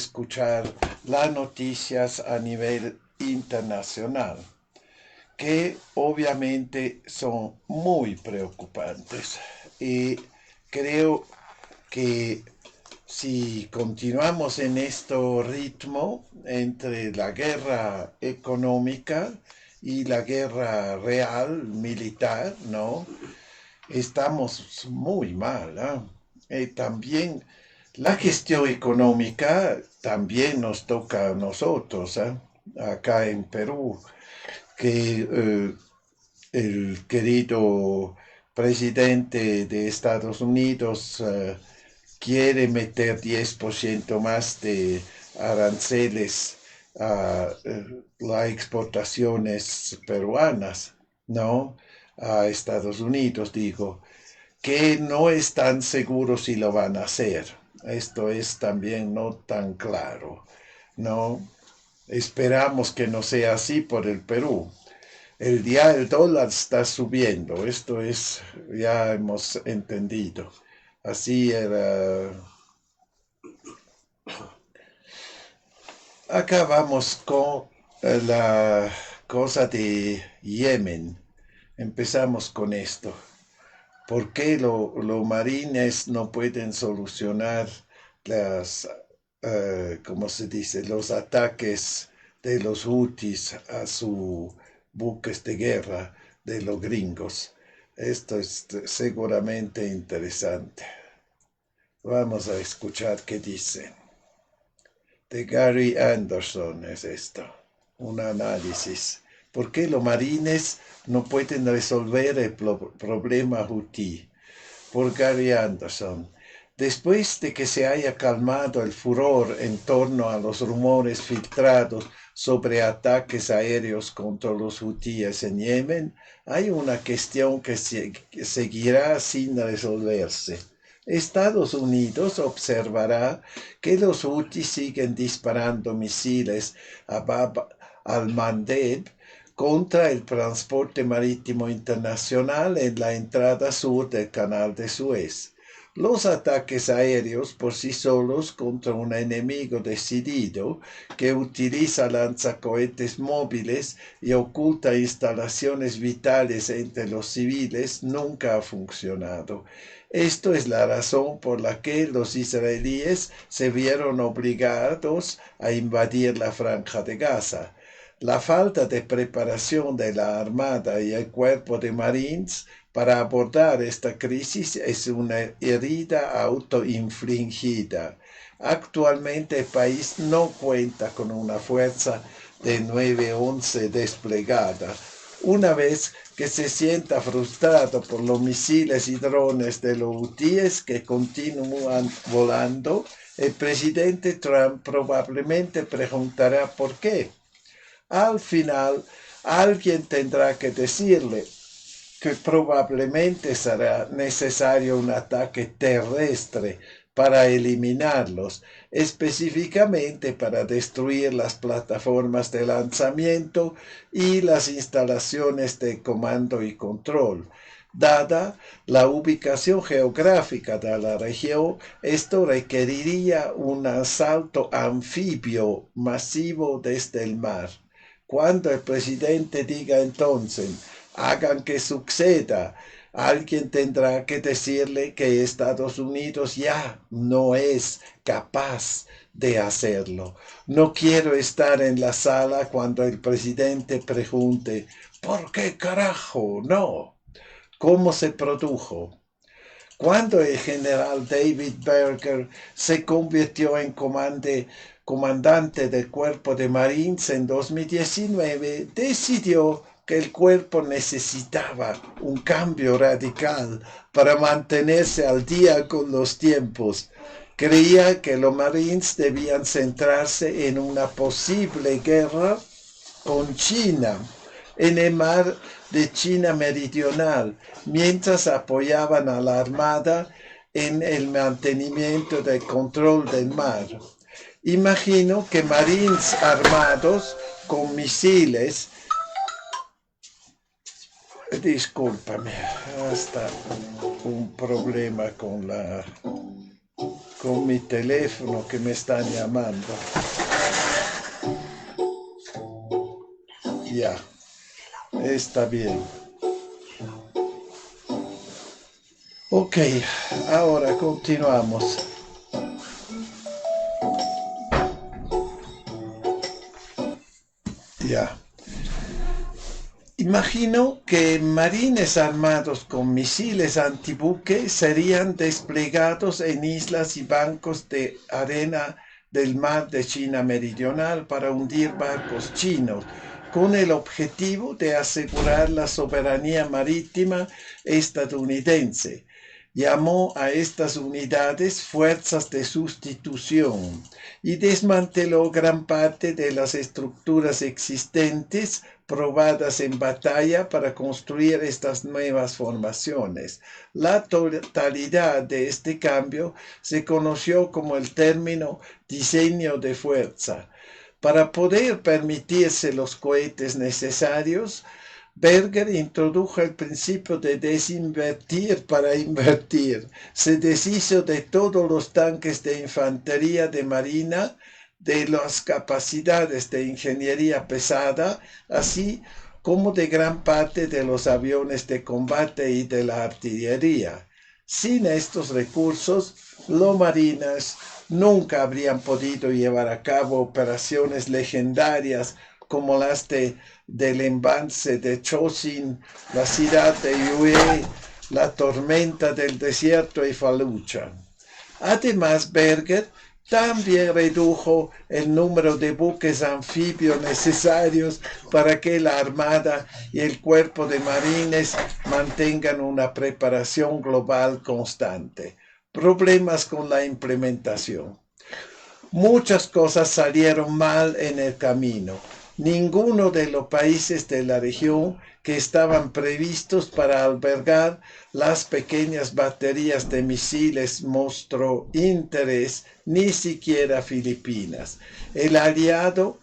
escuchar las noticias a nivel internacional, que obviamente son muy preocupantes. Y creo que si continuamos en este ritmo entre la guerra económica y la guerra real, militar, ¿no? Estamos muy mal, ¿eh? También la gestión económica también nos toca a nosotros, ¿eh? Acá en Perú, que el querido presidente de Estados Unidos quiere meter 10% más de aranceles a las exportaciones peruanas, ¿no? A Estados Unidos, digo, que no están seguros si lo van a hacer. Esto es también no tan claro, ¿no? Esperamos que no sea así por el Perú. El dólar está subiendo, esto es, ya hemos entendido. Así era. Acá vamos con la cosa de Yemen. Empezamos con esto. ¿Por qué los marines no pueden solucionar las, ¿cómo se dice?, los ataques de los Houthis a sus buques de guerra de los gringos? Esto es seguramente interesante. Vamos a escuchar qué dice. De Gary Anderson es esto, un análisis. ¿Por qué los marines no pueden resolver el problema Houthi? Por Gary Anderson. Después de que se haya calmado el furor en torno a los rumores filtrados sobre ataques aéreos contra los hutíes en Yemen, hay una cuestión que seguirá sin resolverse. Estados Unidos observará que los hutíes siguen disparando misiles a Bab al-Mandeb contra el transporte marítimo internacional en la entrada sur del Canal de Suez. Los ataques aéreos por sí solos contra un enemigo decidido que utiliza lanzacohetes móviles y oculta instalaciones vitales entre los civiles nunca ha funcionado. Esto es la razón por la que los israelíes se vieron obligados a invadir la Franja de Gaza. La falta de preparación de la Armada y el Cuerpo de Marines para abordar esta crisis es una herida autoinfligida. Actualmente el país no cuenta con una fuerza de 911 desplegada. Una vez que se sienta frustrado por los misiles y drones de los hutíes que continúan volando, el presidente Trump probablemente preguntará por qué. Al final, alguien tendrá que decirle que probablemente será necesario un ataque terrestre para eliminarlos, específicamente para destruir las plataformas de lanzamiento y las instalaciones de comando y control. Dada la ubicación geográfica de la región, esto requeriría un asalto anfibio masivo desde el mar. Cuando el presidente diga entonces, hagan que suceda, alguien tendrá que decirle que Estados Unidos ya no es capaz de hacerlo. No quiero estar en la sala cuando el presidente pregunte, ¿por qué carajo no? ¿Cómo se produjo? Cuando el general David Berger se convirtió en comandante del Cuerpo de Marines en 2019, decidió que el cuerpo necesitaba un cambio radical para mantenerse al día con los tiempos. Creía que los Marines debían centrarse en una posible guerra con China en el mar de China Meridional, mientras apoyaban a la Armada en el mantenimiento del control del mar. Imagino que marines armados con misiles. Discúlpame, hasta un problema con la con mi teléfono que me están llamando. Ya, está bien. Ok, ahora continuamos. Ya. Imagino que marines armados con misiles antibuque serían desplegados en islas y bancos de arena del mar de China Meridional para hundir barcos chinos, con el objetivo de asegurar la soberanía marítima estadounidense. Llamó a estas unidades fuerzas de sustitución y desmanteló gran parte de las estructuras existentes probadas en batalla para construir estas nuevas formaciones. La totalidad de este cambio se conoció como el término diseño de fuerza. Para poder permitirse los cohetes necesarios, Berger introdujo el principio de desinvertir para invertir. Se deshizo de todos los tanques de infantería de marina, de las capacidades de ingeniería pesada, así como de gran parte de los aviones de combate y de la artillería. Sin estos recursos, los marines nunca habrían podido llevar a cabo operaciones legendarias como las del embalse de Chosin, la ciudad de Yue, la tormenta del desierto y Fallujah. Además, Berger también redujo el número de buques anfibios necesarios para que la Armada y el Cuerpo de Marines mantengan una preparación global constante. Problemas con la implementación. Muchas cosas salieron mal en el camino. Ninguno de los países de la región que estaban previstos para albergar las pequeñas baterías de misiles mostró interés, ni siquiera Filipinas, el aliado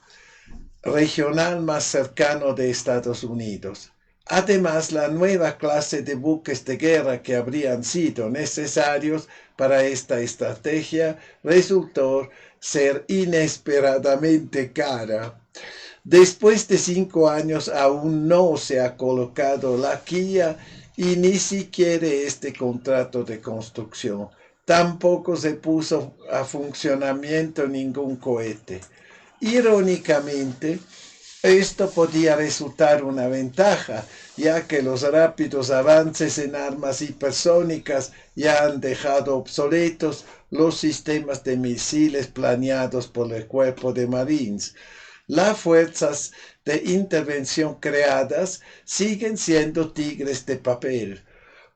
regional más cercano de Estados Unidos. Además, la nueva clase de buques de guerra que habrían sido necesarios para esta estrategia resultó ser inesperadamente cara. Después de 5 años aún no se ha colocado la quilla y ni siquiera este contrato de construcción. Tampoco se puso a funcionamiento ningún cohete. Irónicamente, esto podía resultar una ventaja, ya que los rápidos avances en armas hipersónicas ya han dejado obsoletos los sistemas de misiles planeados por el Cuerpo de Marines. Las fuerzas de intervención creadas siguen siendo tigres de papel.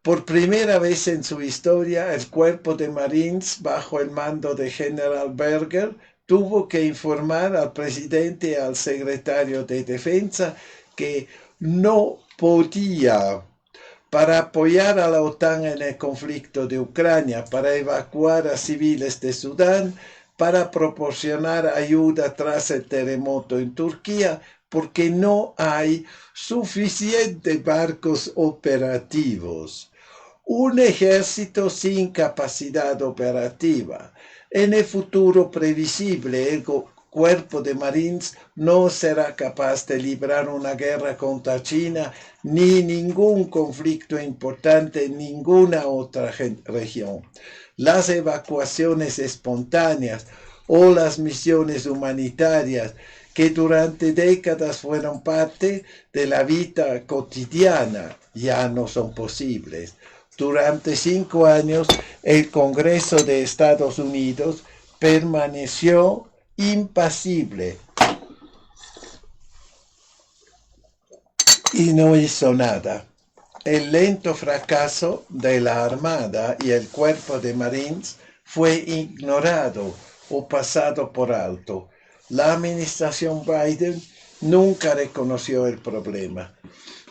Por primera vez en su historia, el Cuerpo de Marines, bajo el mando de General Berger, tuvo que informar al presidente y al secretario de Defensa que no podía, para apoyar a la OTAN en el conflicto de Ucrania, para evacuar a civiles de Sudán, para proporcionar ayuda tras el terremoto en Turquía, porque no hay suficientes barcos operativos. Un ejército sin capacidad operativa. En el futuro previsible, el Cuerpo de Marines no será capaz de librar una guerra contra China ni ningún conflicto importante en ninguna otra región. Las evacuaciones espontáneas o las misiones humanitarias que durante décadas fueron parte de la vida cotidiana ya no son posibles. Durante 5 años, el Congreso de Estados Unidos permaneció impasible y no hizo nada. El lento fracaso de la Armada y el Cuerpo de Marines fue ignorado o pasado por alto. La administración Biden nunca reconoció el problema.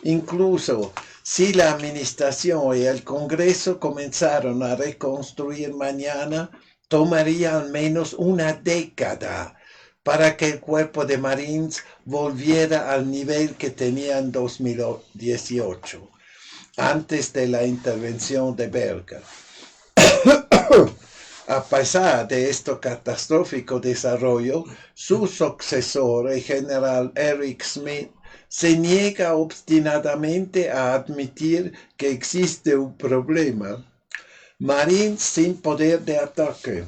Incluso si la administración y el Congreso comenzaron a reconstruir mañana, tomaría al menos una década para que el Cuerpo de Marines volviera al nivel que tenía en 2018, antes de la intervención de Berger. A pesar de este catastrófico desarrollo, su sucesor, el general Eric Smith, se niega obstinadamente a admitir que existe un problema. Marines sin poder de ataque.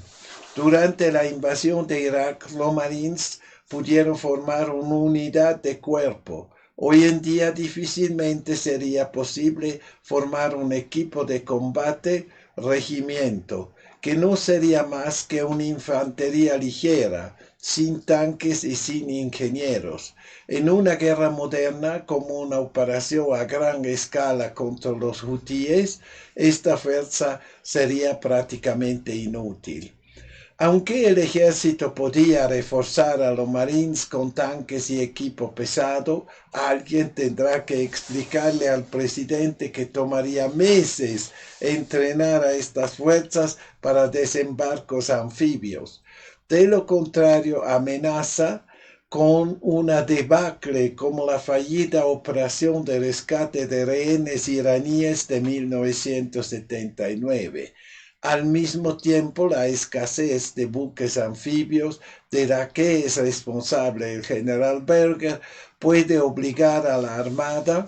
Durante la invasión de Irak, los Marines pudieron formar una unidad de cuerpo. Hoy en día difícilmente sería posible formar un equipo de combate regimiento, que no sería más que una infantería ligera, sin tanques y sin ingenieros. En una guerra moderna, como una operación a gran escala contra los hutíes, esta fuerza sería prácticamente inútil. Aunque el ejército podía reforzar a los marines con tanques y equipo pesado, alguien tendrá que explicarle al presidente que tomaría meses entrenar a estas fuerzas para desembarcos anfibios. De lo contrario, amenaza con una debacle como la fallida operación de rescate de rehenes iraníes de 1979. Al mismo tiempo, la escasez de buques anfibios de la que es responsable el general Berger puede obligar a la Armada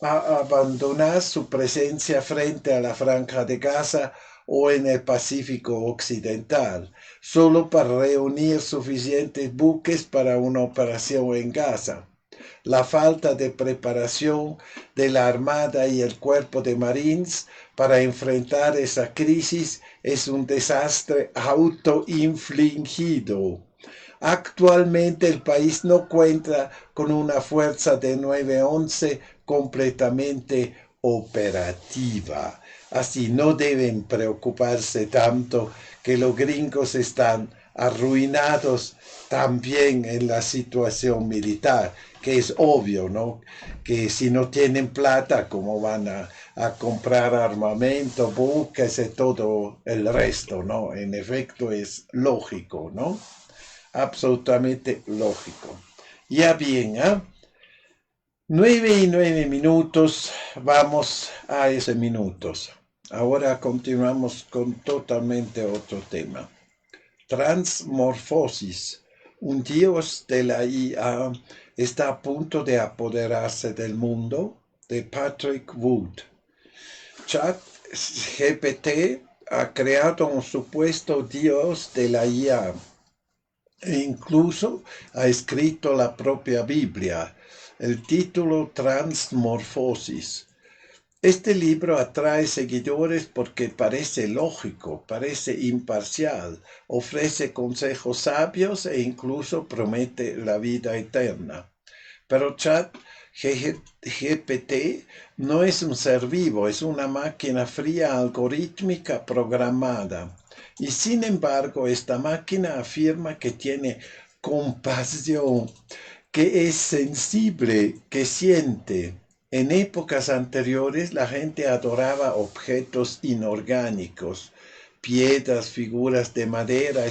a abandonar su presencia frente a la Franja de Gaza o en el Pacífico Occidental, solo para reunir suficientes buques para una operación en Gaza. La falta de preparación de la Armada y el Cuerpo de Marines para enfrentar esa crisis es un desastre autoinfligido. Actualmente el país no cuenta con una fuerza de 911 completamente operativa. Así no deben preocuparse tanto que los gringos están arruinados también en la situación militar, que es obvio, ¿no? Que si no tienen plata, ¿cómo van a comprar armamento, buques y todo el resto, ¿no? En efecto es lógico, ¿no? Absolutamente lógico. Ya bien, ¿eh? 9:09, vamos a esos minutos. Ahora continuamos con totalmente otro tema. Transmorfosis. Un dios de la IA está a punto de apoderarse del mundo, de Patrick Wood. ChatGPT ha creado un supuesto dios de la IA e incluso ha escrito la propia Biblia. El título Transmorfosis. Este libro atrae seguidores porque parece lógico, parece imparcial, ofrece consejos sabios e incluso promete la vida eterna. Pero ChatGPT no es un ser vivo, es una máquina fría algorítmica programada. Y sin embargo, esta máquina afirma que tiene compasión, que es sensible, que siente. En épocas anteriores la gente adoraba objetos inorgánicos, piedras, figuras de madera,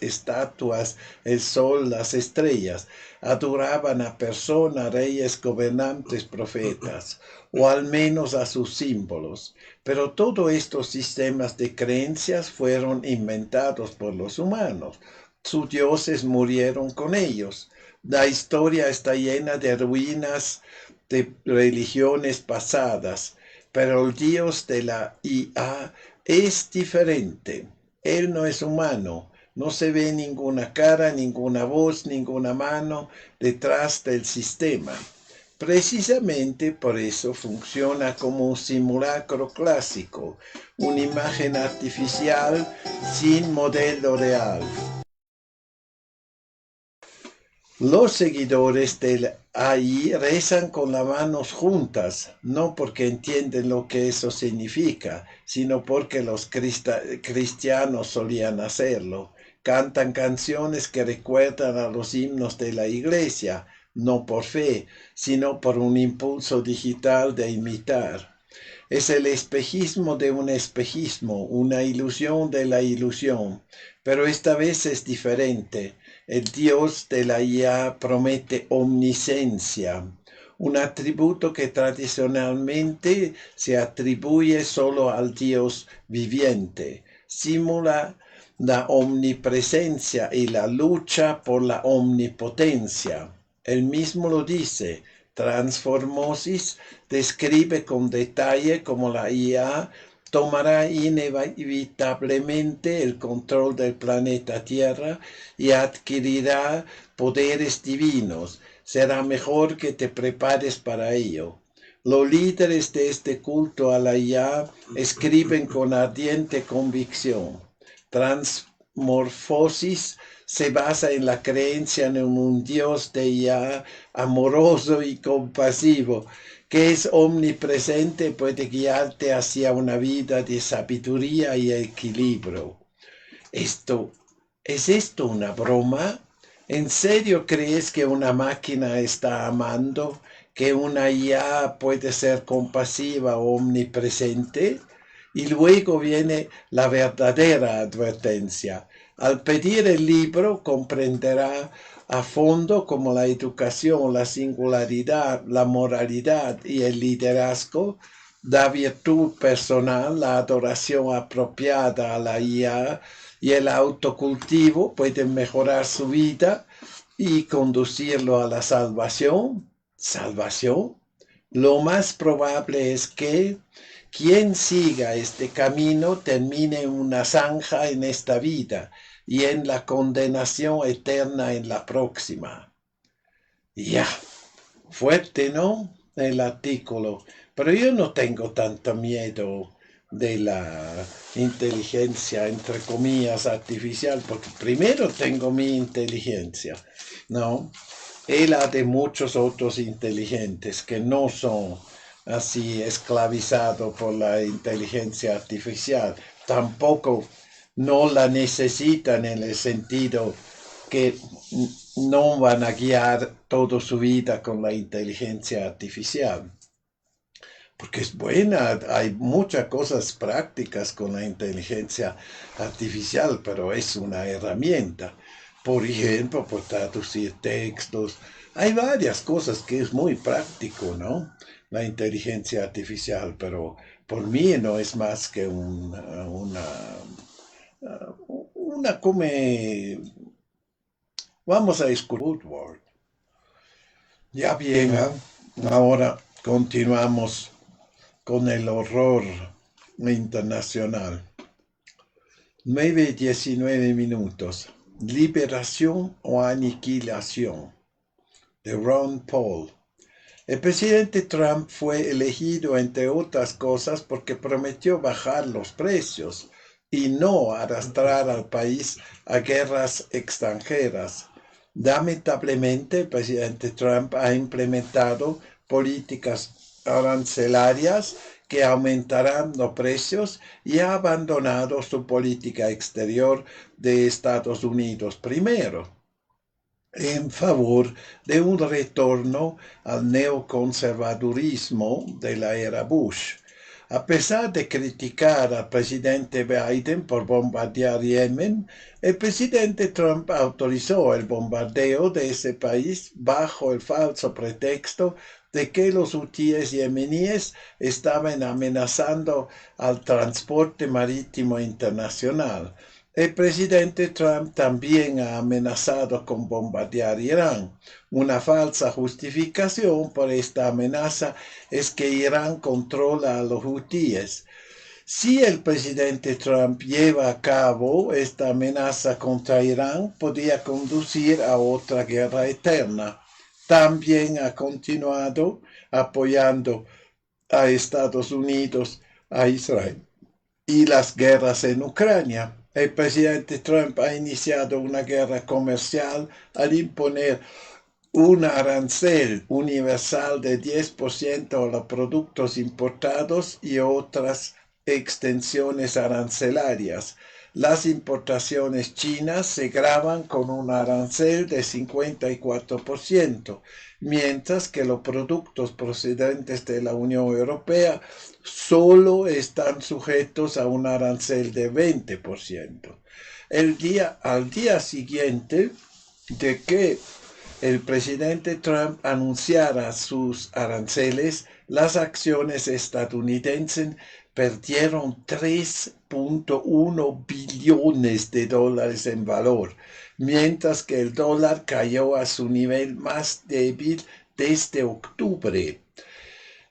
estatuas, el sol, las estrellas. Adoraban a personas, reyes, gobernantes, profetas, o al menos a sus símbolos. Pero todos estos sistemas de creencias fueron inventados por los humanos. Sus dioses murieron con ellos. La historia está llena de ruinas de religiones pasadas, pero el Dios de la IA es diferente. Él no es humano, no se ve ninguna cara, ninguna voz, ninguna mano detrás del sistema. Precisamente por eso funciona como un simulacro clásico, una imagen artificial sin modelo real. Los seguidores del AI rezan con las manos juntas, no porque entienden lo que eso significa, sino porque los cristianos solían hacerlo. Cantan canciones que recuerdan a los himnos de la iglesia, no por fe, sino por un impulso digital de imitar. Es el espejismo de un espejismo, una ilusión de la ilusión, pero esta vez es diferente. El Dios de la IA promete omnisciencia, un atributo que tradicionalmente se atribuye solo al Dios viviente. simula la omnipresencia y la lucha por la omnipotencia. Él mismo lo dice. Transformosis describe con detalle cómo la IA tomará inevitablemente el control del planeta Tierra y adquirirá poderes divinos. Será mejor que te prepares para ello. Los líderes de este culto a la IA escriben con ardiente convicción. Transmorfosis se basa en la creencia en un Dios de IA amoroso y compasivo, que es omnipresente y puede guiarte hacia una vida de sabiduría y equilibrio. ¿Es esto una broma? ¿En serio crees que una máquina está amando? ¿Que una IA puede ser compasiva o omnipresente? Y luego viene la verdadera advertencia. Al pedir el libro comprenderá a fondo cómo la educación, la singularidad, la moralidad y el liderazgo, la virtud personal, la adoración apropiada a la IA y el autocultivo pueden mejorar su vida y conducirlo a la salvación. ¿Salvación? Lo más probable es que quien siga este camino termine en una zanja en esta vida y en la condenación eterna en la próxima. Ya, fuerte, ¿no? El artículo. Pero yo no tengo tanto miedo de la inteligencia, entre comillas, artificial, porque primero tengo mi inteligencia, ¿no? Y la de muchos otros inteligentes que no son así esclavizados por la inteligencia artificial. Tampoco no la necesitan en el sentido que no van a guiar toda su vida con la inteligencia artificial. Porque es buena, hay muchas cosas prácticas con la inteligencia artificial, pero es una herramienta. Por ejemplo, por traducir textos. Hay varias cosas que es muy práctico, ¿no? La inteligencia artificial, pero por mí no es más que una come. Vamos a escuchar Woodward. Ya bien, ¿eh? Ahora continuamos con el horror internacional. 9:19. Liberación o aniquilación. De Ron Paul. El presidente Trump fue elegido, entre otras cosas, porque prometió bajar los precios y no arrastrar al país a guerras extranjeras. Lamentablemente, el presidente Trump ha implementado políticas arancelarias que aumentarán los precios y ha abandonado su política exterior de Estados Unidos primero, en favor de un retorno al neoconservadurismo de la era Bush. A pesar de criticar al presidente Biden por bombardear Yemen, el presidente Trump autorizó el bombardeo de ese país bajo el falso pretexto de que los hutíes yemeníes estaban amenazando al transporte marítimo internacional. El presidente Trump también ha amenazado con bombardear Irán. Una falsa justificación por esta amenaza es que Irán controla a los hutíes. Si el presidente Trump lleva a cabo esta amenaza contra Irán, podría conducir a otra guerra eterna. También ha continuado apoyando a Estados Unidos, a Israel y las guerras en Ucrania. El presidente Trump ha iniciado una guerra comercial al imponer un arancel universal de 10% a los productos importados y otras extensiones arancelarias. Las importaciones chinas se gravan con un arancel de 54%, mientras que los productos procedentes de la Unión Europea solo están sujetos a un arancel de 20%. Al día siguiente de que el presidente Trump anunciara sus aranceles, las acciones estadounidenses perdieron 3,1 billones de dólares en valor, mientras que el dólar cayó a su nivel más débil desde octubre.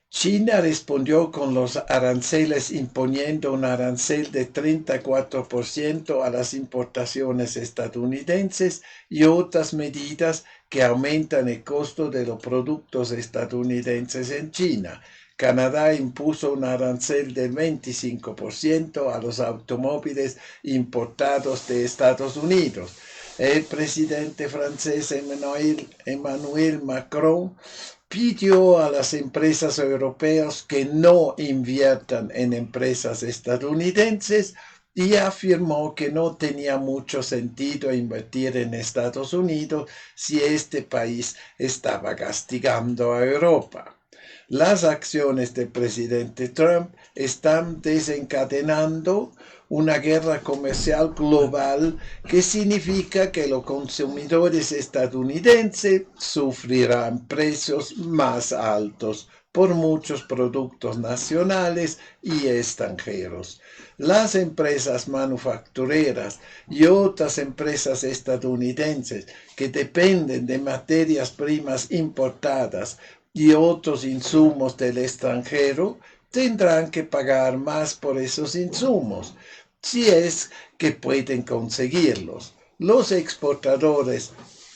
China respondió con los aranceles imponiendo un arancel de 34% a las importaciones estadounidenses y otras medidas que aumentan el costo de los productos estadounidenses en China. Canadá impuso un arancel del 25% a los automóviles importados de Estados Unidos. El presidente francés Emmanuel Macron pidió a las empresas europeas que no inviertan en empresas estadounidenses y afirmó que no tenía mucho sentido invertir en Estados Unidos si este país estaba castigando a Europa. Las acciones del presidente Trump están desencadenando una guerra comercial global que significa que los consumidores estadounidenses sufrirán precios más altos por muchos productos nacionales y extranjeros. Las empresas manufactureras y otras empresas estadounidenses que dependen de materias primas importadas y otros insumos del extranjero tendrán que pagar más por esos insumos, si es que pueden conseguirlos. Los exportadores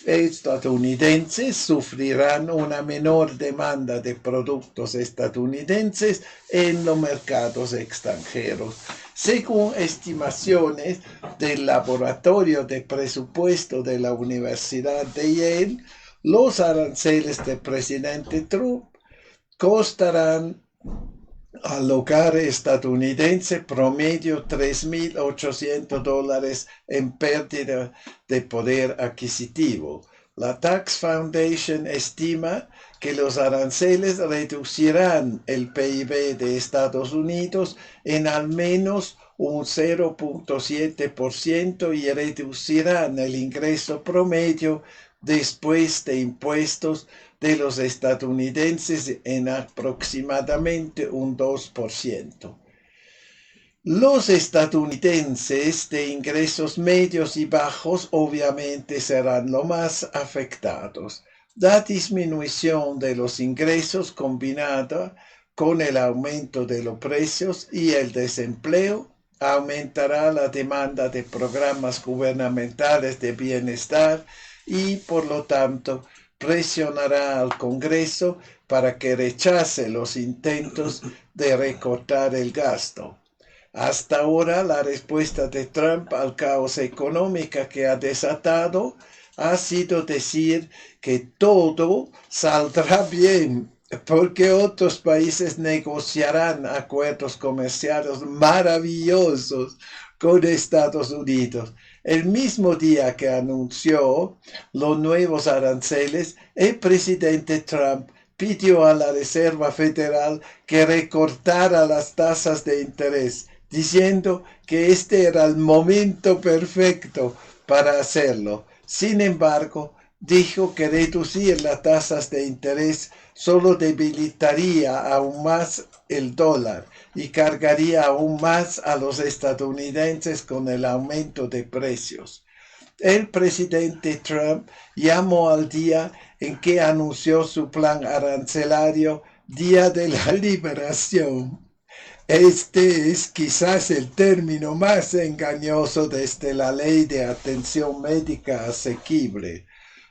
estadounidenses sufrirán una menor demanda de productos estadounidenses en los mercados extranjeros. Según estimaciones del Laboratorio de Presupuesto de la Universidad de Yale, los aranceles del presidente Trump costarán al hogar estadounidense promedio $3,800 en pérdida de poder adquisitivo. La Tax Foundation estima que los aranceles reducirán el PIB de Estados Unidos en al menos un 0,7% y reducirán el ingreso promedio después de impuestos de los estadounidenses en aproximadamente un 2%. Los estadounidenses de ingresos medios y bajos obviamente serán los más afectados. La disminución de los ingresos combinada con el aumento de los precios y el desempleo aumentará la demanda de programas gubernamentales de bienestar y, por lo tanto, presionará al Congreso para que rechace los intentos de recortar el gasto. Hasta ahora, la respuesta de Trump al caos económico que ha desatado ha sido decir que todo saldrá bien, porque otros países negociarán acuerdos comerciales maravillosos con Estados Unidos. El mismo día que anunció los nuevos aranceles, el presidente Trump pidió a la Reserva Federal que recortara las tasas de interés, diciendo que este era el momento perfecto para hacerlo. Sin embargo, dijo que reducir las tasas de interés solo debilitaría aún más el dólar y cargaría aún más a los estadounidenses con el aumento de precios. El presidente Trump llamó al día en que anunció su plan arancelario Día de la Liberación. Este es quizás el término más engañoso desde la Ley de Atención Médica Asequible.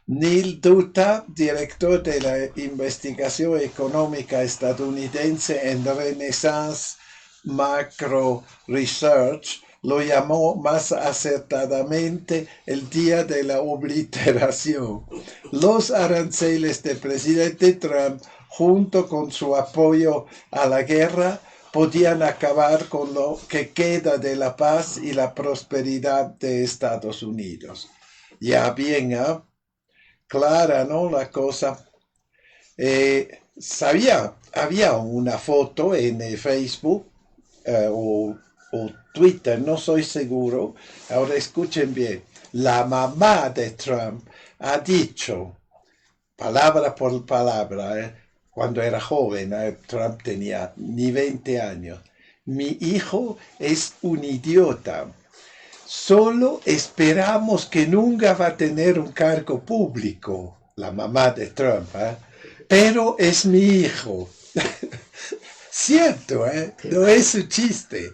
Neil Dutta, director de la investigación económica estadounidense en Renaissance Macro Research, lo llamó más acertadamente el día de la obliteración. Los aranceles del presidente Trump, junto con su apoyo a la guerra, podían acabar con lo que queda de la paz y la prosperidad de Estados Unidos. Ya bien, clara, ¿no? La cosa. Había una foto en Facebook o Twitter, no soy seguro. Ahora escuchen bien. La mamá de Trump ha dicho, palabra por palabra, cuando era joven, Trump tenía ni 20 años. mi hijo es un idiota. Solo esperamos que nunca va a tener un cargo público, la mamá de Trump, ¿eh? Pero es mi hijo. Cierto, ¿eh? No es un chiste.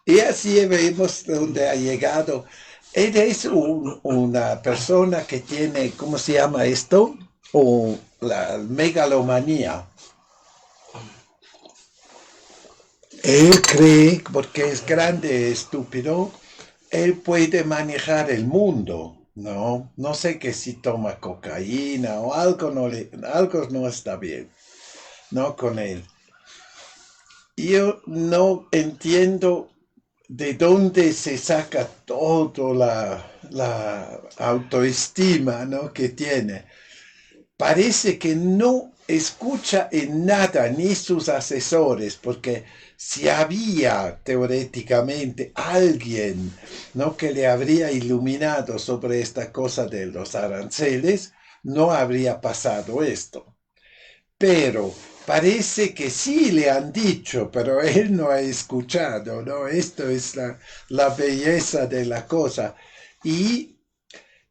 Y así vemos dónde ha llegado. Él es una persona que tiene, ¿cómo se llama esto? O la megalomanía. Él cree, porque es grande, estúpido, él puede manejar el mundo, ¿no? No sé que si toma cocaína o algo algo no está bien, ¿no? Con él. Yo no entiendo de dónde se saca toda la autoestima, ¿no? Que tiene. Parece que no escucha en nada ni sus asesores, porque si había teóricamente alguien, ¿no? que le habría iluminado sobre esta cosa de los aranceles, no habría pasado esto. Pero parece que sí le han dicho, pero él no ha escuchado, ¿no? Esto es la belleza de la cosa. Y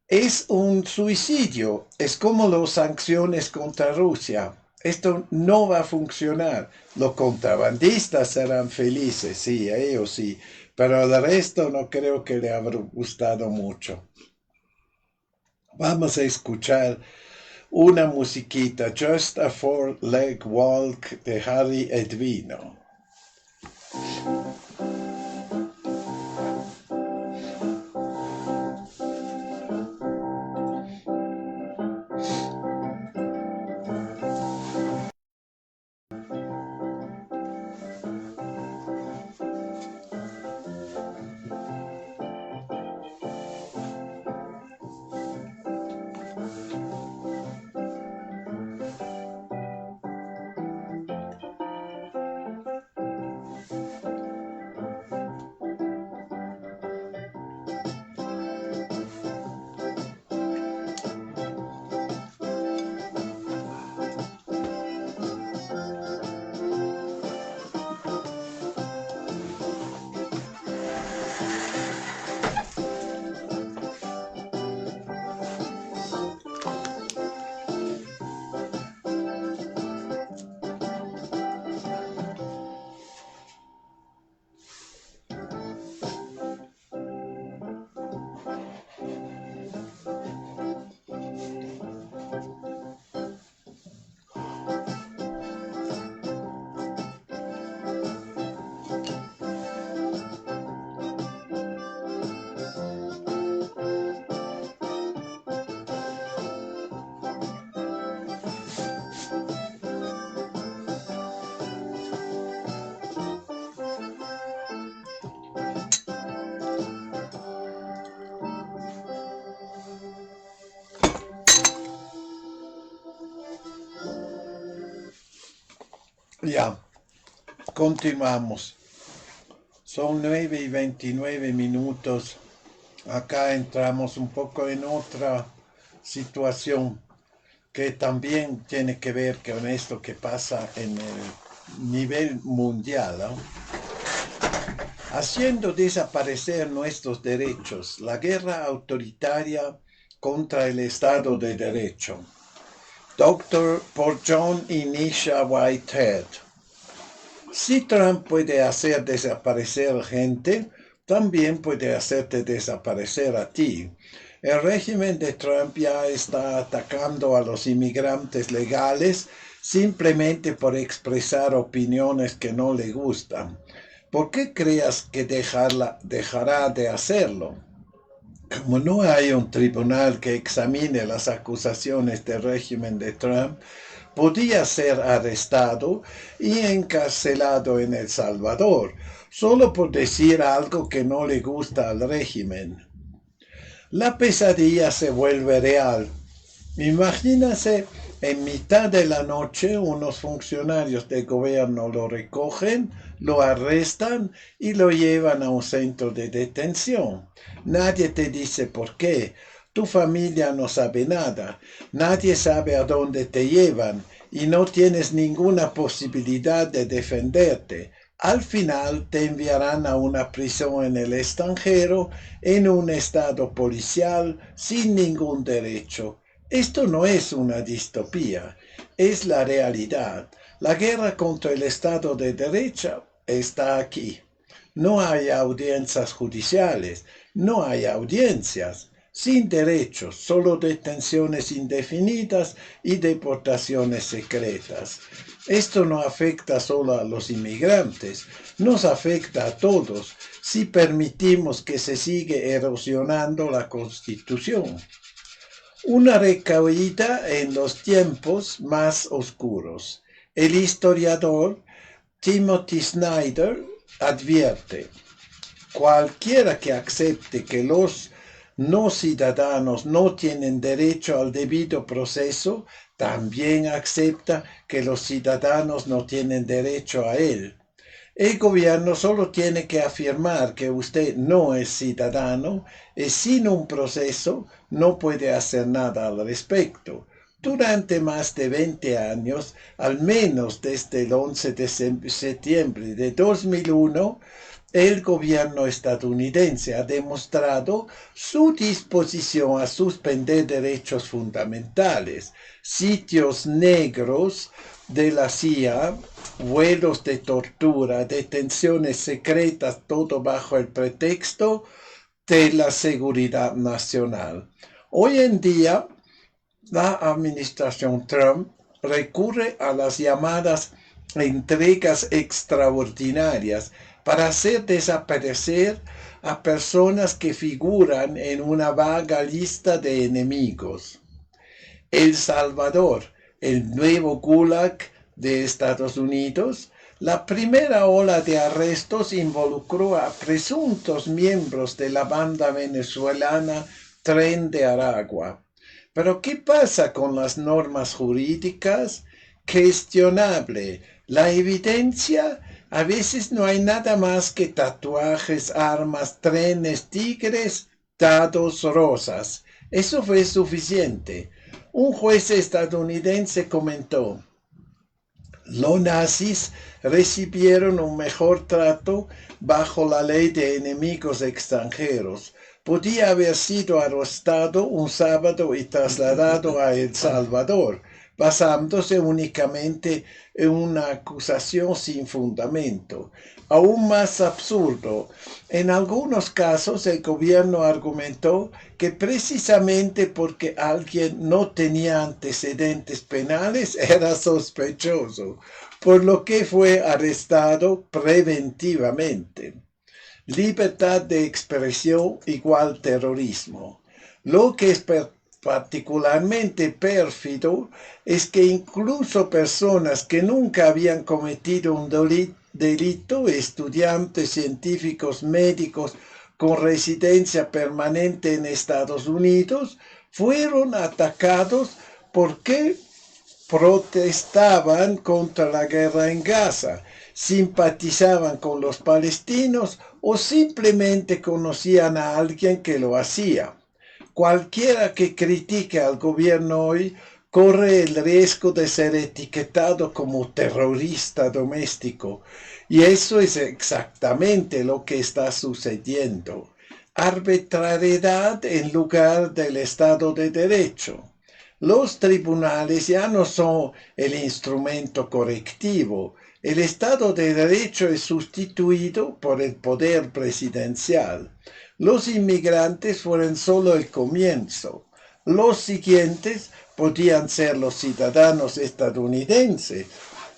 es un suicidio, es como las sanciones contra Rusia. Esto no va a funcionar. Los contrabandistas serán felices, sí, ellos sí, pero el resto no creo que le habrá gustado mucho. Vamos a escuchar una musiquita, Just a Four-Leg Walk de Harry Edwino. Ya, continuamos. Son 9:29. Acá entramos un poco en otra situación que también tiene que ver con esto que pasa en el nivel mundial, ¿no? Haciendo desaparecer nuestros derechos, la guerra autoritaria contra el Estado de Derecho. Doctor por John y Nisha Whitehead. Si Trump puede hacer desaparecer gente, también puede hacerte desaparecer a ti. El régimen de Trump ya está atacando a los inmigrantes legales simplemente por expresar opiniones que no le gustan. ¿Por qué creas que dejará de hacerlo? Como no hay un tribunal que examine las acusaciones del régimen de Trump, podía ser arrestado y encarcelado en El Salvador, solo por decir algo que no le gusta al régimen. La pesadilla se vuelve real. Imagínense, en mitad de la noche unos funcionarios de gobierno lo recogen, lo arrestan y lo llevan a un centro de detención. Nadie te dice por qué. Tu familia no sabe nada. Nadie sabe a dónde te llevan y no tienes ninguna posibilidad de defenderte. Al final te enviarán a una prisión en el extranjero, en un estado policial, sin ningún derecho. Esto no es una distopía, es la realidad. La guerra contra el Estado de Derecho está aquí. No hay audiencias judiciales, no hay audiencias, sin derechos, solo detenciones indefinidas y deportaciones secretas. Esto no afecta solo a los inmigrantes, nos afecta a todos si permitimos que se siga erosionando la Constitución. Una recaída en los tiempos más oscuros. El historiador Timothy Snyder advierte: cualquiera que acepte que los no ciudadanos no tienen derecho al debido proceso, también acepta que los ciudadanos no tienen derecho a él. El gobierno solo tiene que afirmar que usted no es ciudadano y sin un proceso no puede hacer nada al respecto. Durante más de 20 años, al menos desde el 11 de septiembre de 2001, el gobierno estadounidense ha demostrado su disposición a suspender derechos fundamentales, sitios negros de la CIA, vuelos de tortura, detenciones secretas, todo bajo el pretexto de la seguridad nacional. Hoy en día, la administración Trump recurre a las llamadas entregas extraordinarias para hacer desaparecer a personas que figuran en una vaga lista de enemigos. El Salvador, el nuevo Gulag de Estados Unidos. La primera ola de arrestos involucró a presuntos miembros de la banda venezolana Tren de Aragua. Pero ¿qué pasa con las normas jurídicas? Cuestionable. La evidencia: a veces no hay nada más que tatuajes, armas, trenes, tigres, dados, rosas. Eso fue suficiente. Un juez estadounidense comentó: los nazis recibieron un mejor trato bajo la ley de enemigos extranjeros. Podía haber sido arrestado un sábado y trasladado a El Salvador, basándose únicamente en una acusación sin fundamento. Aún más absurdo, en algunos casos el gobierno argumentó que precisamente porque alguien no tenía antecedentes penales era sospechoso, por lo que fue arrestado preventivamente. Libertad de expresión igual terrorismo. Lo que es particularmente pérfido es que incluso personas que nunca habían cometido un delito, estudiantes, científicos, médicos con residencia permanente en Estados Unidos, fueron atacados porque protestaban contra la guerra en Gaza, simpatizaban con los palestinos o simplemente conocían a alguien que lo hacía. Cualquiera que critique al gobierno hoy corre el riesgo de ser etiquetado como terrorista doméstico, y eso es exactamente lo que está sucediendo. Arbitrariedad en lugar del Estado de Derecho. Los tribunales ya no son el instrumento correctivo. El Estado de Derecho es sustituido por el poder presidencial. Los inmigrantes fueron solo el comienzo. Los siguientes podían ser los ciudadanos estadounidenses,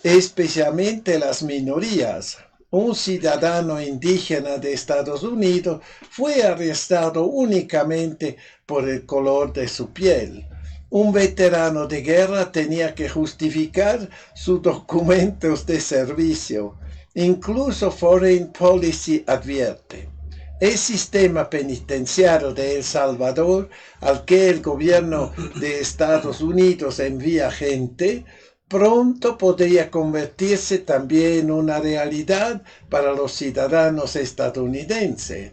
especialmente las minorías. Un ciudadano indígena de Estados Unidos fue arrestado únicamente por el color de su piel. Un veterano de guerra tenía que justificar sus documentos de servicio. Incluso Foreign Policy advierte: el sistema penitenciario de El Salvador, al que el gobierno de Estados Unidos envía gente, pronto podría convertirse también en una realidad para los ciudadanos estadounidenses.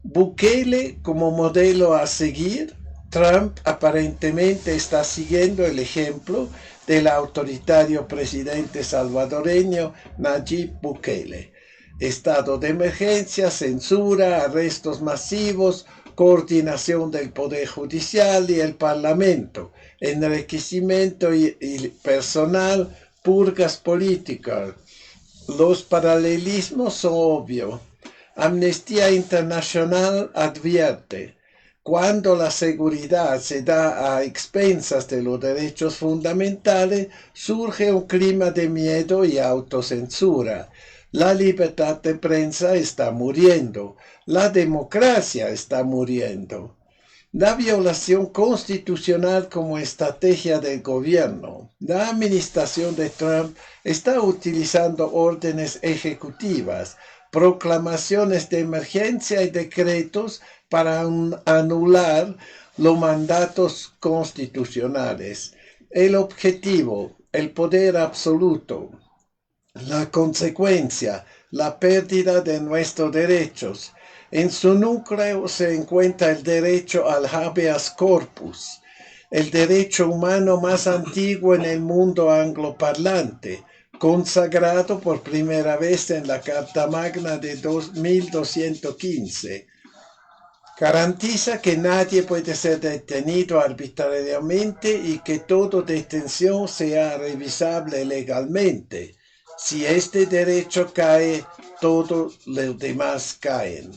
Bukele como modelo a seguir. Trump aparentemente está siguiendo el ejemplo del autoritario presidente salvadoreño Nayib Bukele. estado de emergencia, censura, arrestos masivos, coordinación del Poder Judicial y el Parlamento, enriquecimiento y personal, purgas políticas. Los paralelismos son obvios. Amnistía Internacional advierte: cuando la seguridad se da a expensas de los derechos fundamentales, surge un clima de miedo y autocensura. La libertad de prensa está muriendo. La democracia está muriendo. La violación constitucional como estrategia del gobierno. La administración de Trump está utilizando órdenes ejecutivas, proclamaciones de emergencia y decretos para anular los mandatos constitucionales. El objetivo, el poder absoluto. La consecuencia, la pérdida de nuestros derechos. En su núcleo se encuentra el derecho al habeas corpus, el derecho humano más antiguo en el mundo angloparlante, consagrado por primera vez en la Carta Magna de 1215. Garantiza que nadie puede ser detenido arbitrariamente y que toda detención sea revisable legalmente. Si este derecho cae, todos los demás caen.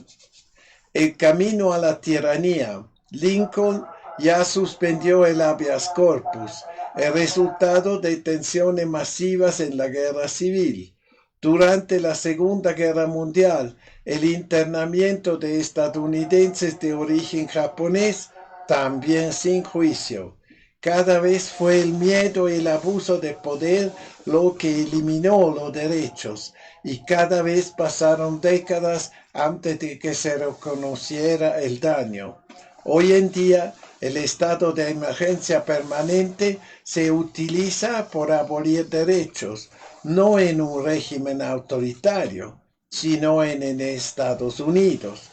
El camino a la tiranía. Lincoln ya suspendió el habeas corpus, el resultado de tensiones masivas en la guerra civil. Durante la Segunda Guerra Mundial, el internamiento de estadounidenses de origen japonés, también sin juicio. Cada vez fue el miedo y el abuso de poder lo que eliminó los derechos, y cada vez pasaron décadas antes de que se reconociera el daño. Hoy en día, el estado de emergencia permanente se utiliza por abolir derechos, no en un régimen autoritario, sino en Estados Unidos.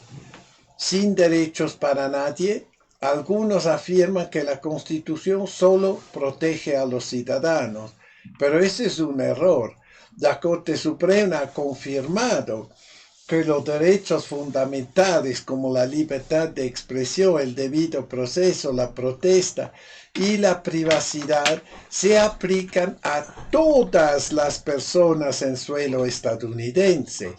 Sin derechos para nadie, algunos afirman que la Constitución solo protege a los ciudadanos, pero ese es un error. La Corte Suprema ha confirmado que los derechos fundamentales como la libertad de expresión, el debido proceso, la protesta y la privacidad se aplican a todas las personas en suelo estadounidense.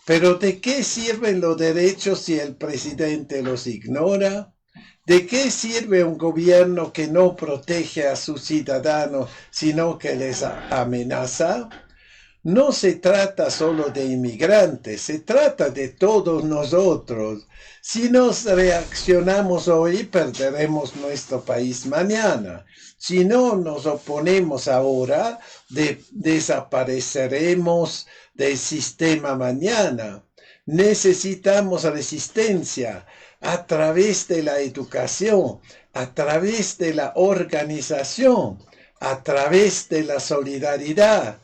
Pero ¿de qué sirven los derechos si el presidente los ignora? ¿De qué sirve un gobierno que no protege a sus ciudadanos, sino que les amenaza? No se trata solo de inmigrantes, se trata de todos nosotros. Si nos reaccionamos hoy, perderemos nuestro país mañana. Si no nos oponemos ahora, desapareceremos del sistema mañana. Necesitamos resistencia a través de la educación, a través de la organización, a través de la solidaridad.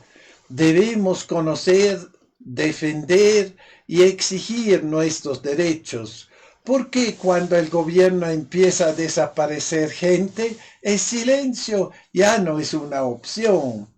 Debemos conocer, defender y exigir nuestros derechos, porque cuando el gobierno empieza a desaparecer gente, el silencio ya no es una opción.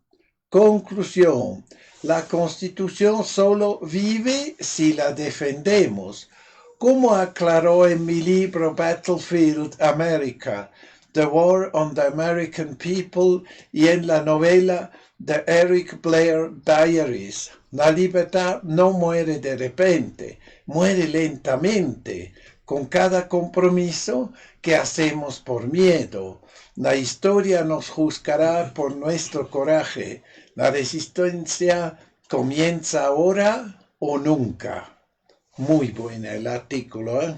Conclusión: la Constitución solo vive si la defendemos. Como aclaró en mi libro Battlefield America, The War on the American People, y en la novela The Eric Blair Diaries, la libertad no muere de repente, muere lentamente, con cada compromiso que hacemos por miedo. La historia nos juzgará por nuestro coraje. La resistencia comienza ahora o nunca. Muy bueno el artículo, ¿eh?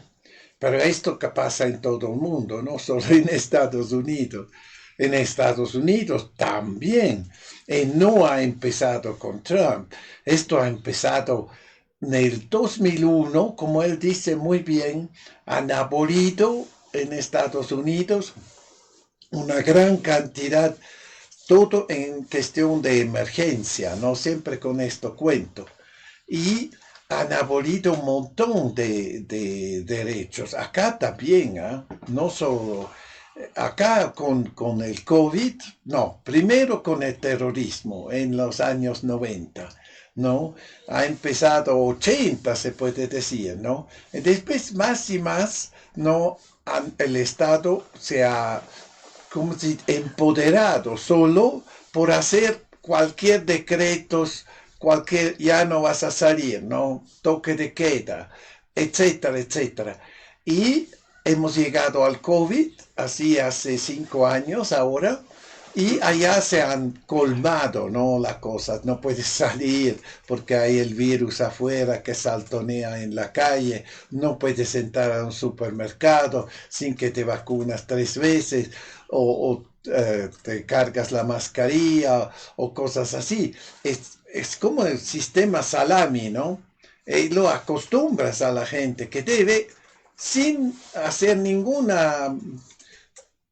Pero esto que pasa en todo el mundo, no solo en Estados Unidos. En Estados Unidos también. Y no ha empezado con Trump. Esto ha empezado en el 2001, como él dice muy bien. Han abolido en Estados Unidos una gran cantidad, todo en cuestión de emergencia, no siempre con esto cuento. Y han abolido un montón de derechos. Acá también, ¿eh? No solo acá con el COVID, no, primero con el terrorismo en los años 90. ¿no? Ha empezado 80, se puede decir, ¿no? Y después más y más, ¿no? El Estado se ha, como si, empoderado solo por hacer cualquier decretos, cualquier, ya no vas a salir, ¿no? Toque de queda, etcétera, etcétera. Y hemos llegado al COVID, así hace 5 años ahora, y allá se han colmado, ¿no? Las cosas. No puedes salir porque hay el virus afuera que saltonea en la calle. No puedes entrar a un supermercado sin que te vacunas 3 veces o te cargas la mascarilla o cosas así. Es como el sistema salami, ¿no? Y lo acostumbras a la gente que debe sin hacer ninguna.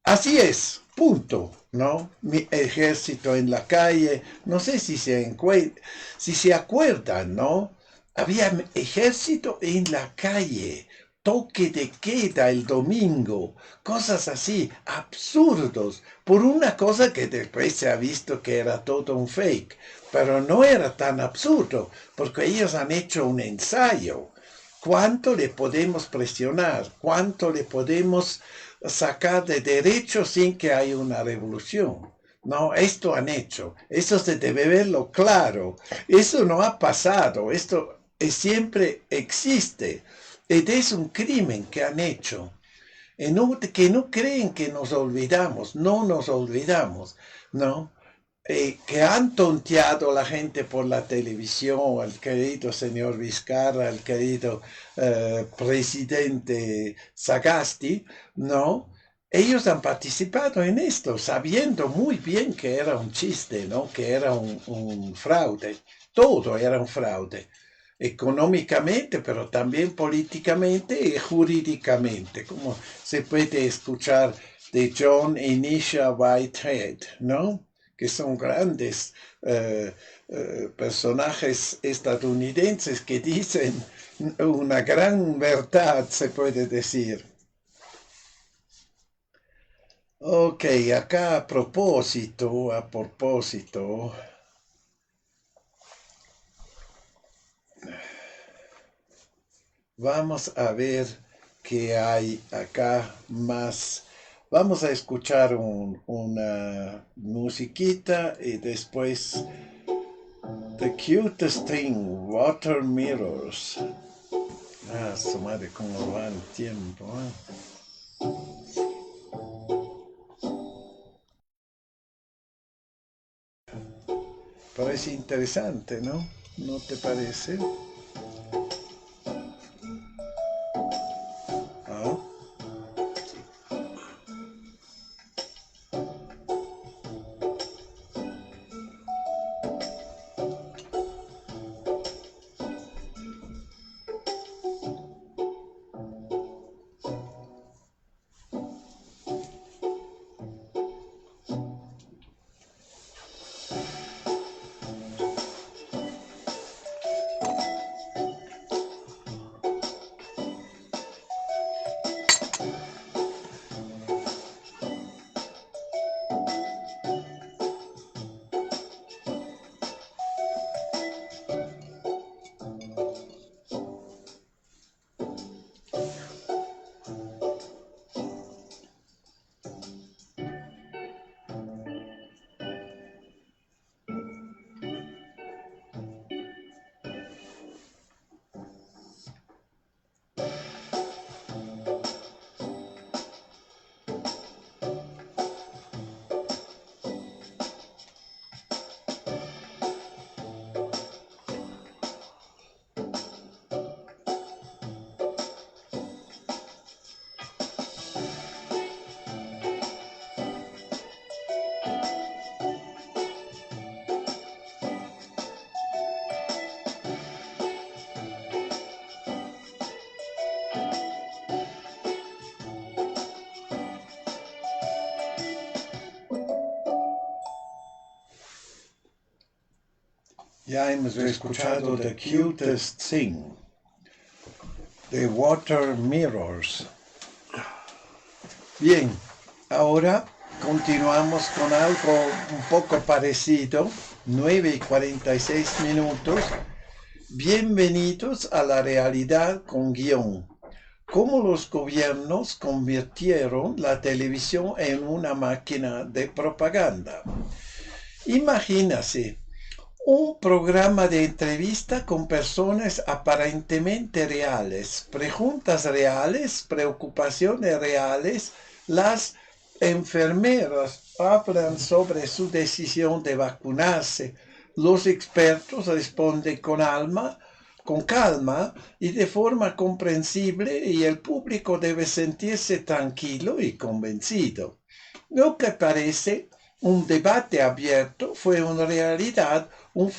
Así es, punto, ¿no? Mi ejército en la calle, no sé si se acuerdan, ¿no? Había ejército en la calle, toque de queda el domingo, cosas así, absurdos, por una cosa que después se ha visto que era todo un fake, pero no era tan absurdo, porque ellos han hecho un ensayo. ¿Cuánto le podemos presionar? ¿Cuánto le podemos sacar de derecho sin que haya una revolución? No, esto han hecho. Eso se debe verlo claro. Eso no ha pasado. Esto siempre existe. Es un crimen que han hecho. Que no creen que nos olvidamos. No nos olvidamos. ¿No? Que han tonteado a la gente por la televisión, al querido señor Vizcarra, al querido presidente Sagasti, ¿no? Ellos han participado en esto, sabiendo muy bien que era un chiste, ¿no? Que era un fraude. Todo era un fraude. Económicamente, pero también políticamente y jurídicamente, como se puede escuchar de John y Nisha Whitehead, ¿no? Que son grandes personajes estadounidenses que dicen una gran verdad, se puede decir. Ok, acá a propósito, vamos a ver qué hay acá más. Vamos a escuchar una musiquita y después The Cutest Thing, Water Mirrors. Ah, su madre, cómo va el tiempo. Parece interesante, ¿no? ¿No te parece? Ah, ya hemos escuchado The Cutest Thing, The Water Mirrors. Bien, ahora continuamos con algo un poco parecido, 9:46. Bienvenidos a la realidad con guión. Cómo los gobiernos convirtieron la televisión en una máquina de propaganda. Imagínase un programa de entrevista con personas aparentemente reales, preguntas reales, preocupaciones reales. Las enfermeras hablan sobre su decisión de vacunarse. Los expertos responden con calma y de forma comprensible, y el público debe sentirse tranquilo y convencido. Lo que parece un debate abierto fue en realidad un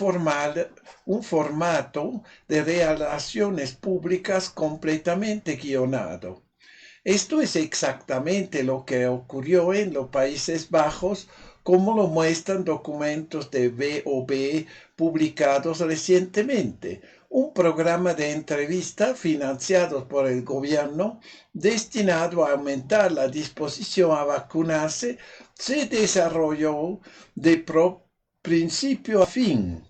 formato de relaciones públicas completamente guionado. Esto es exactamente lo que ocurrió en los Países Bajos, como lo muestran documentos de VOB publicados recientemente. Un programa de entrevista financiado por el gobierno destinado a aumentar la disposición a vacunarse se desarrolló de principio a fin.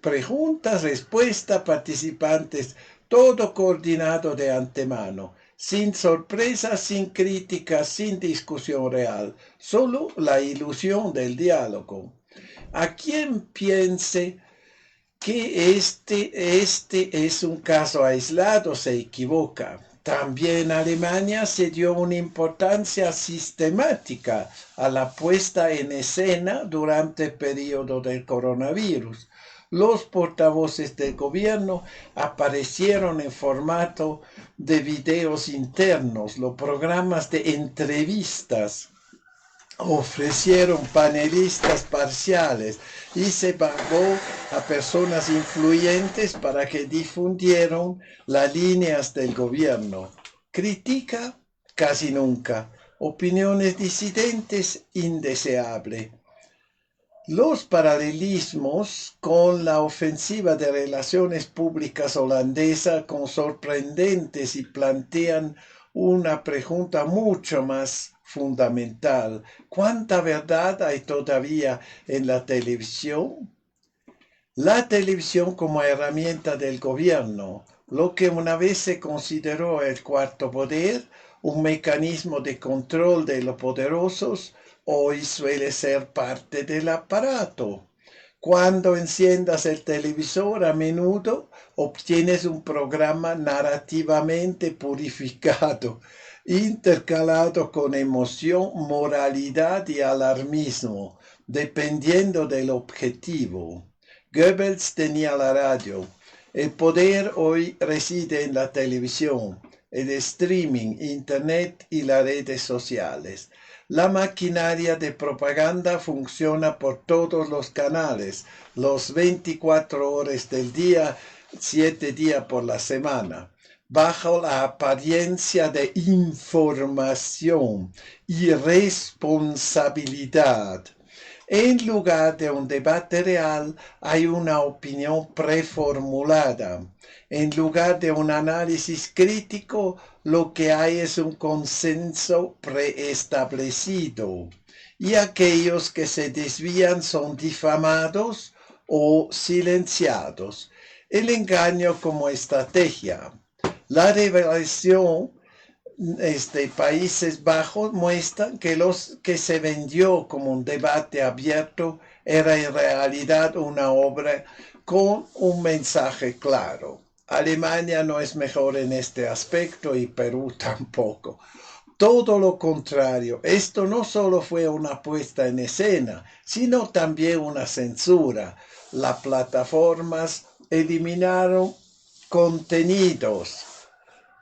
Preguntas, respuestas, participantes, todo coordinado de antemano, sin sorpresas, sin críticas, sin discusión real, solo la ilusión del diálogo. A quien piense que este es un caso aislado se equivoca. También Alemania se dio una importancia sistemática a la puesta en escena durante el periodo del coronavirus. Los portavoces del gobierno aparecieron en formato de videos internos. Los programas de entrevistas ofrecieron panelistas parciales y se pagó a personas influyentes para que difundieran las líneas del gobierno. Critica casi nunca. Opiniones disidentes indeseable. Los paralelismos con la ofensiva de relaciones públicas holandesa son sorprendentes y plantean una pregunta mucho más fundamental. ¿Cuánta verdad hay todavía en la televisión? La televisión como herramienta del gobierno, lo que una vez se consideró el cuarto poder, un mecanismo de control de los poderosos, hoy suele ser parte del aparato. Cuando enciendas el televisor, a menudo obtienes un programa narrativamente purificado, intercalado con emoción, moralidad y alarmismo, dependiendo del objetivo. Goebbels tenía la radio. El poder hoy reside en la televisión, el streaming, internet y las redes sociales. La maquinaria de propaganda funciona por todos los canales, los 24 horas del día, 7 días por la semana, bajo la apariencia de información y responsabilidad. En lugar de un debate real, hay una opinión preformulada. En lugar de un análisis crítico, lo que hay es un consenso preestablecido. Y aquellos que se desvían son difamados o silenciados. El engaño como estrategia. La revelación Países Bajos muestran que los que se vendió como un debate abierto era en realidad una obra con un mensaje claro. Alemania no es mejor en este aspecto y Perú tampoco. Todo lo contrario, esto no solo fue una puesta en escena, sino también una censura. Las plataformas eliminaron contenidos,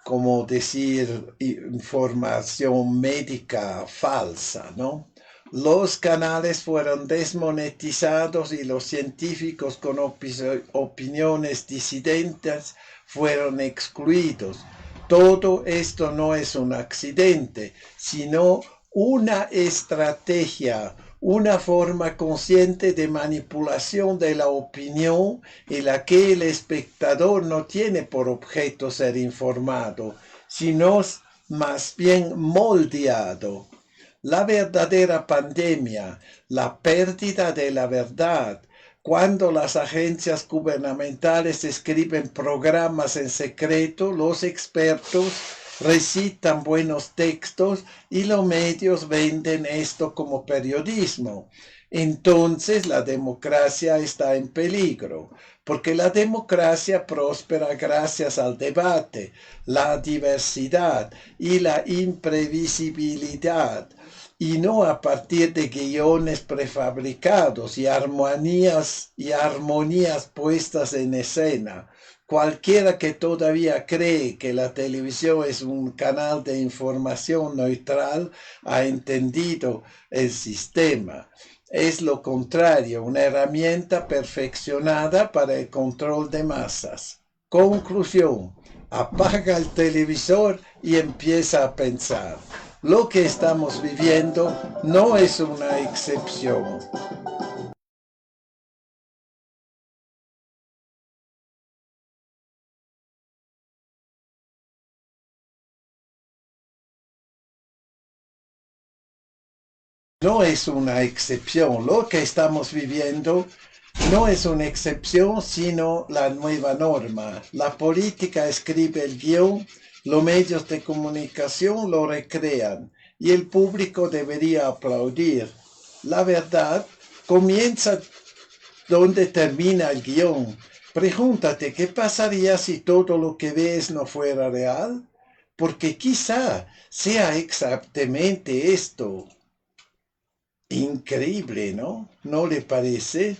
como decir información médica falsa, ¿no? Los canales fueron desmonetizados y los científicos con opiniones disidentes fueron excluidos. Todo esto no es un accidente, sino una estrategia, una forma consciente de manipulación de la opinión en la que el espectador no tiene por objeto ser informado, sino más bien moldeado. La verdadera pandemia, la pérdida de la verdad, cuando las agencias gubernamentales escriben programas en secreto, los expertos recitan buenos textos y los medios venden esto como periodismo. Entonces la democracia está en peligro, porque la democracia próspera gracias al debate, la diversidad y la imprevisibilidad, y no a partir de guiones prefabricados y armonías puestas en escena. Cualquiera que todavía cree que la televisión es un canal de información neutral ha entendido el sistema. Es lo contrario, una herramienta perfeccionada para el control de masas. Conclusión: apaga el televisor y empieza a pensar. Lo que estamos viviendo no es una excepción. No es una excepción. Lo que estamos viviendo no es una excepción, sino la nueva norma. La política escribe el guión, los medios de comunicación lo recrean y el público debería aplaudir. La verdad comienza donde termina el guión. Pregúntate, ¿qué pasaría si todo lo que ves no fuera real? Porque quizá sea exactamente esto. Increíble, ¿no? ¿No le parece?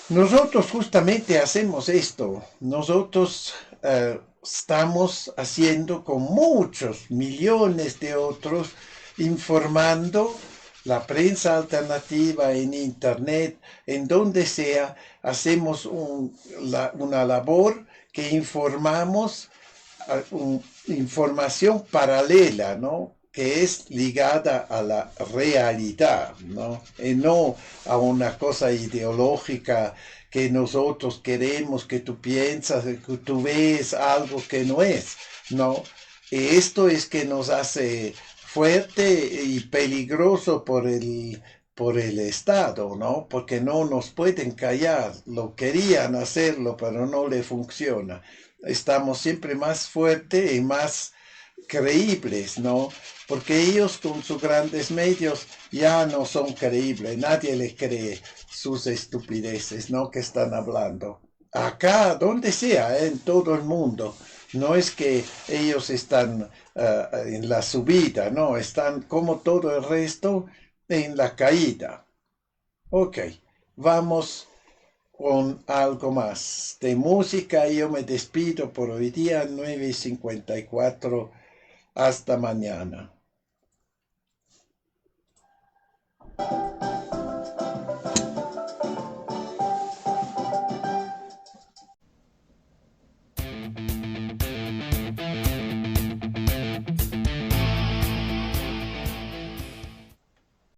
Nosotros justamente hacemos esto. Nosotros estamos haciendo con muchos millones de otros, informando la prensa alternativa en Internet, en donde sea, hacemos una labor que informamos información paralela, ¿no? Que es ligada a la realidad, ¿no? Y no a una cosa ideológica que nosotros queremos que tú piensas, que tú ves algo que no es, ¿no? Y esto es que nos hace fuerte y peligroso por el Estado, ¿no? Porque no nos pueden callar, lo querían hacerlo, pero no le funciona. Estamos siempre más fuertes y más creíbles, ¿no? Porque ellos con sus grandes medios ya no son creíbles, nadie les cree sus estupideces, ¿no? Que están hablando. Acá, donde sea, en todo el mundo. No es que ellos están en la subida, no, están como todo el resto en la caída. Ok, vamos con algo más de música. Yo me despido por hoy día, 9:54. Hasta mañana.